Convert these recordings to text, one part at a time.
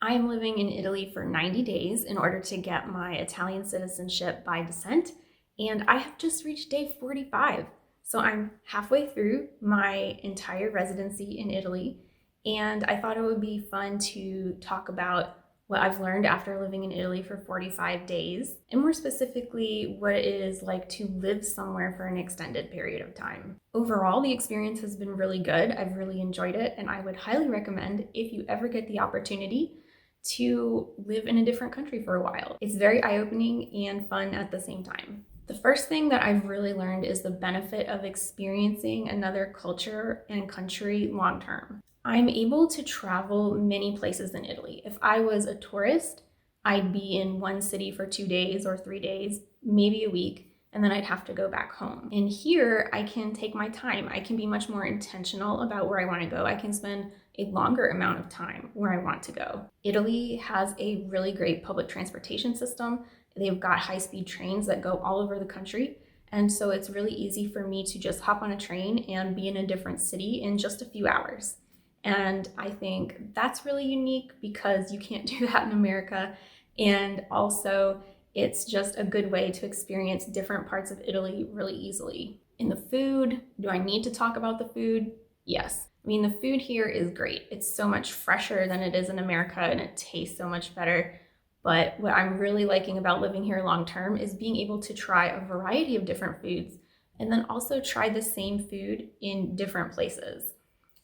I'm living in Italy for 90 days in order to get my Italian citizenship by descent, and I have just reached day 45. So I'm halfway through my entire residency in Italy, and I thought it would be fun to talk about what I've learned after living in Italy for 45 days, and more specifically, what it is like to live somewhere for an extended period of time. Overall, the experience has been really good. I've really enjoyed it, and I would highly recommend if you ever get the opportunity to live in a different country for a while. It's very eye-opening and fun at the same time. The first thing that I've really learned is the benefit of experiencing another culture and country long term. I'm able to travel many places in Italy. If I was a tourist, I'd be in one city for 2 days or 3 days, maybe a week, and then I'd have to go back home. And here I can take my time. I can be much more intentional about where I want to go. I can spend a longer amount of time where I want to go. Italy has a really great public transportation system. They've got high-speed trains that go all over the country. And so it's really easy for me to just hop on a train and be in a different city in just a few hours. And I think that's really unique because you can't do that in America. And also, it's just a good way to experience different parts of Italy really easily. In the food, do I need to talk about the food? Yes. I mean, the food here is great. It's so much fresher than it is in America, and it tastes so much better. But what I'm really liking about living here long term is being able to try a variety of different foods and then also try the same food in different places.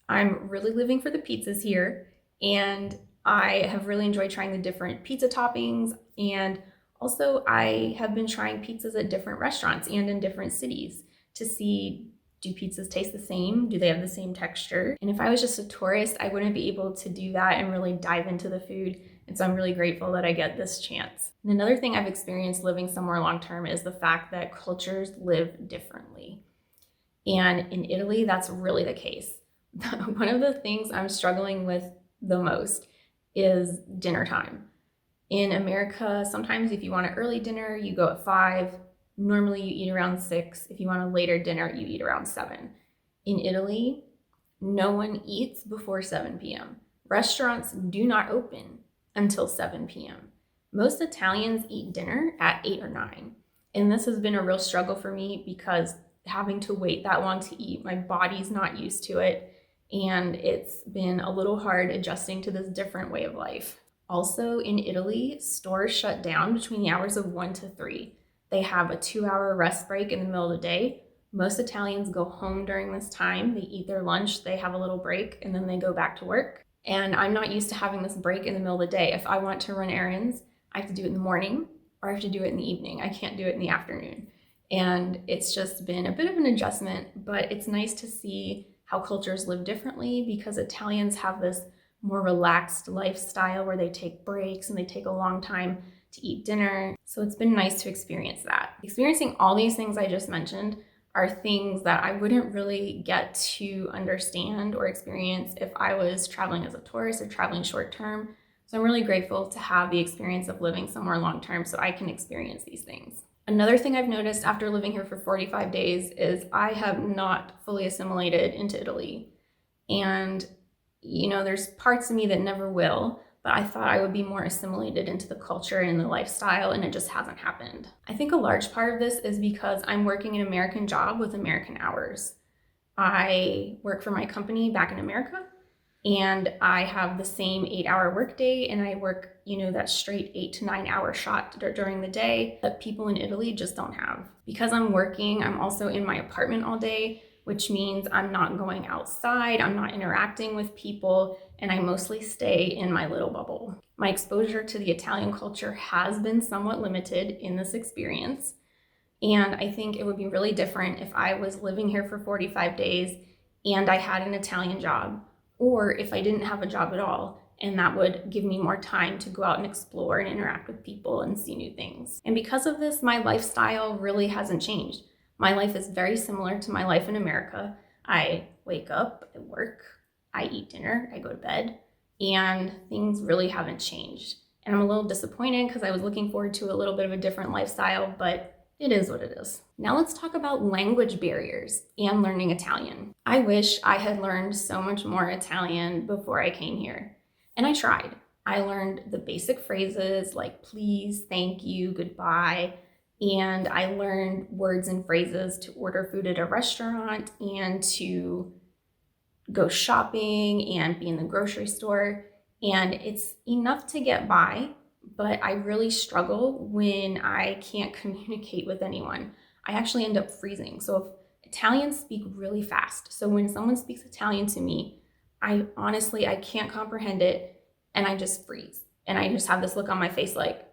I'm really living for the pizzas here, and I have really enjoyed trying the different pizza toppings, and also I have been trying pizzas at different restaurants and in different cities to see, do pizzas taste the same? Do they have the same texture? And if I was just a tourist, I wouldn't be able to do that and really dive into the food. And so I'm really grateful that I get this chance. And another thing I've experienced living somewhere long term is the fact that cultures live differently. And in Italy, that's really the case. One of the things I'm struggling with the most is dinner time. In America, sometimes if you want an early dinner, you go at 5. Normally you eat around 6. If you want a later dinner, you eat around 7. In Italy, no one eats before 7 p.m. Restaurants do not open until 7 p.m. Most Italians eat dinner at 8 or 9. And this has been a real struggle for me because having to wait that long to eat, my body's not used to it. And it's been a little hard adjusting to this different way of life. Also, in Italy, stores shut down between the hours of 1 to 3. They have a 2-hour rest break in the middle of the day. Most Italians go home during this time. They eat their lunch, they have a little break, and then they go back to work. And I'm not used to having this break in the middle of the day. If I want to run errands, I have to do it in the morning or I have to do it in the evening. I can't do it in the afternoon. And it's just been a bit of an adjustment, but it's nice to see how cultures live differently because Italians have this more relaxed lifestyle where they take breaks and they take a long time to eat dinner. So it's been nice to experience that. Experiencing all these things I just mentioned are things that I wouldn't really get to understand or experience if I was traveling as a tourist or traveling short term. So I'm really grateful to have the experience of living somewhere long term so I can experience these things. Another thing I've noticed after living here for 45 days is I have not fully assimilated into Italy. And, there's parts of me that never will, but I thought I would be more assimilated into the culture and the lifestyle, and it just hasn't happened. I think a large part of this is because I'm working an American job with American hours. I work for my company back in America, and I have the same 8-hour workday, and I work, that straight 8 to 9 hour shot during the day that people in Italy just don't have. Because I'm working, I'm also in my apartment all day, which means I'm not going outside, I'm not interacting with people, and I mostly stay in my little bubble. My exposure to the Italian culture has been somewhat limited in this experience, and I think it would be really different if I was living here for 45 days and I had an Italian job, or if I didn't have a job at all, and that would give me more time to go out and explore and interact with people and see new things. And because of this, my lifestyle really hasn't changed. My life is very similar to my life in America. I wake up, I work, I eat dinner, I go to bed, and things really haven't changed. And I'm a little disappointed because I was looking forward to a little bit of a different lifestyle, but it is what it is. Now let's talk about language barriers and learning Italian. I wish I had learned so much more Italian before I came here. And I tried. I learned the basic phrases like please, thank you, goodbye, and I learned words and phrases to order food at a restaurant and to go shopping and be in the grocery store. And it's enough to get by, but I really struggle when I can't communicate with anyone. I actually end up freezing. So if Italians speak really fast, so when someone speaks Italian to me, I can't comprehend it and I just freeze. And I just have this look on my face like,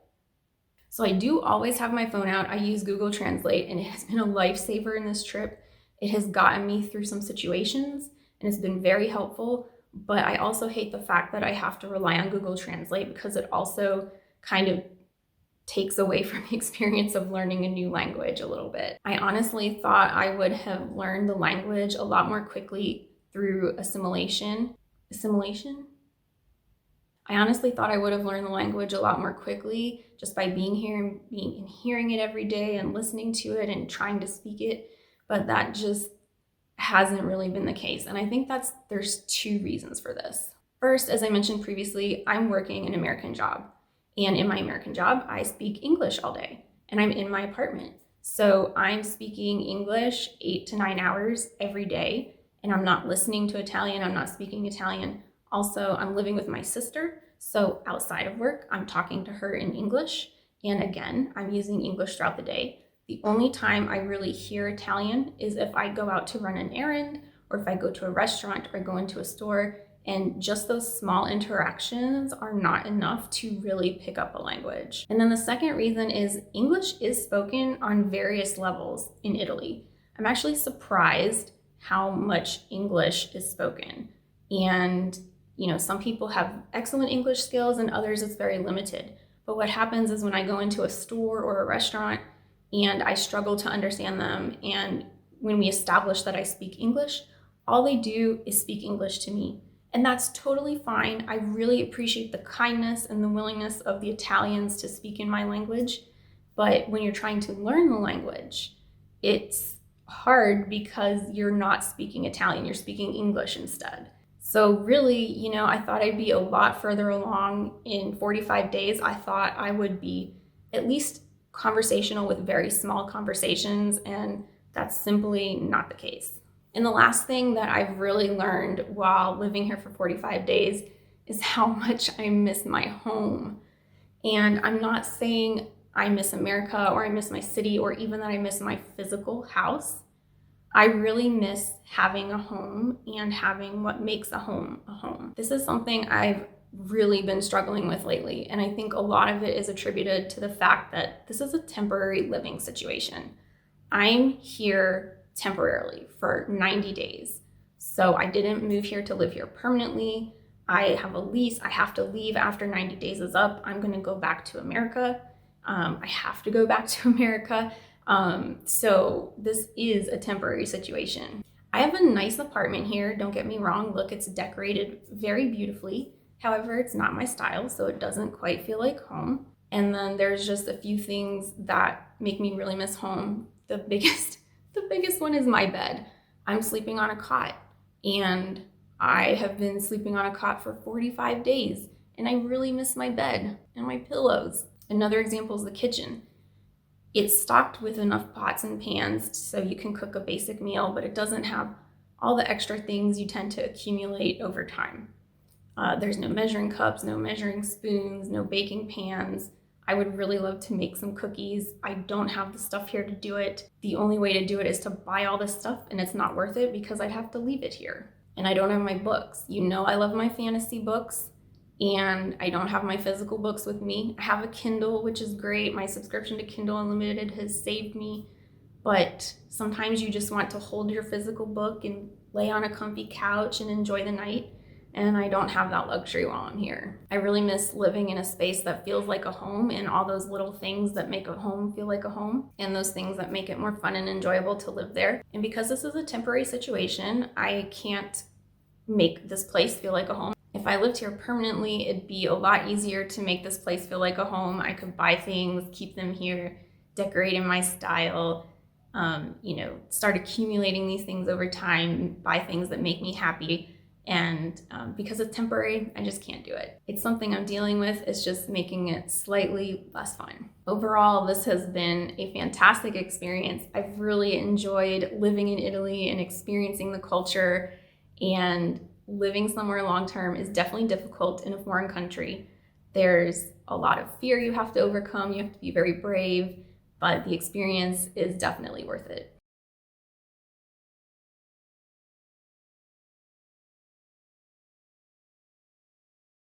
so I do always have my phone out. I use Google Translate and it has been a lifesaver in this trip. It has gotten me through some situations and it's been very helpful. But I also hate the fact that I have to rely on Google Translate because it also kind of takes away from the experience of learning a new language a little bit. I honestly thought I would have learned the language a lot more quickly through assimilation. Assimilation? I honestly thought I would have learned the language a lot more quickly just by being here and hearing it every day and listening to it and trying to speak it, but that just hasn't really been the case. And I think there's two reasons for this. First, as I mentioned previously, I'm working an American job. And in my American job, I speak English all day and I'm in my apartment. So I'm speaking English 8 to 9 hours every day and I'm not listening to Italian, I'm not speaking Italian. Also, I'm living with my sister, so outside of work, I'm talking to her in English. And again, I'm using English throughout the day. The only time I really hear Italian is if I go out to run an errand or if I go to a restaurant or go into a store. And just those small interactions are not enough to really pick up a language. And then the second reason is English is spoken on various levels in Italy. I'm actually surprised how much English is spoken. And some people have excellent English skills and others it's very limited. But what happens is when I go into a store or a restaurant and I struggle to understand them, and when we establish that I speak English, all they do is speak English to me. And that's totally fine. I really appreciate the kindness and the willingness of the Italians to speak in my language. But when you're trying to learn the language, it's hard because you're not speaking Italian, you're speaking English instead. So really, I thought I'd be a lot further along in 45 days. I thought I would be at least conversational with very small conversations, and that's simply not the case. And the last thing that I've really learned while living here for 45 days is how much I miss my home. And I'm not saying I miss America or I miss my city or even that I miss my physical house. I really miss having a home and having what makes a home a home. This is something I've really been struggling with lately, and I think a lot of it is attributed to the fact that this is a temporary living situation. I'm here temporarily for 90 days. So I didn't move here to live here permanently. I have a lease. I have to leave after 90 days is up. I'm going to go back to America. I have to go back to America. So this is a temporary situation. I have a nice apartment here. Don't get me wrong. Look, it's decorated very beautifully. However, it's not my style, so it doesn't quite feel like home. And then there's just a few things that make me really miss home. The biggest one is my bed. I'm sleeping on a cot, and I have been sleeping on a cot for 45 days, and I really miss my bed and my pillows. Another example is the kitchen. It's stocked with enough pots and pans so you can cook a basic meal, but it doesn't have all the extra things you tend to accumulate over time. There's no measuring cups, no measuring spoons, no baking pans. I would really love to make some cookies. I don't have the stuff here to do it. The only way to do it is to buy all this stuff, and it's not worth it because I'd have to leave it here. And I don't have my books. I love my fantasy books, and I don't have my physical books with me. I have a Kindle, which is great. My subscription to Kindle Unlimited has saved me, but sometimes you just want to hold your physical book and lay on a comfy couch and enjoy the night. And I don't have that luxury while I'm here. I really miss living in a space that feels like a home and all those little things that make a home feel like a home and those things that make it more fun and enjoyable to live there. And because this is a temporary situation, I can't make this place feel like a home. If I lived here permanently, it'd be a lot easier to make this place feel like a home. I could buy things, keep them here, decorate in my style, start accumulating these things over time, buy things that make me happy. And because it's temporary, I just can't do it. It's something I'm dealing with. It's just making it slightly less fun. Overall, this has been a fantastic experience. I've really enjoyed living in Italy and experiencing the culture, and living somewhere long-term is definitely difficult in a foreign country. There's a lot of fear you have to overcome. You have to be very brave, but the experience is definitely worth it.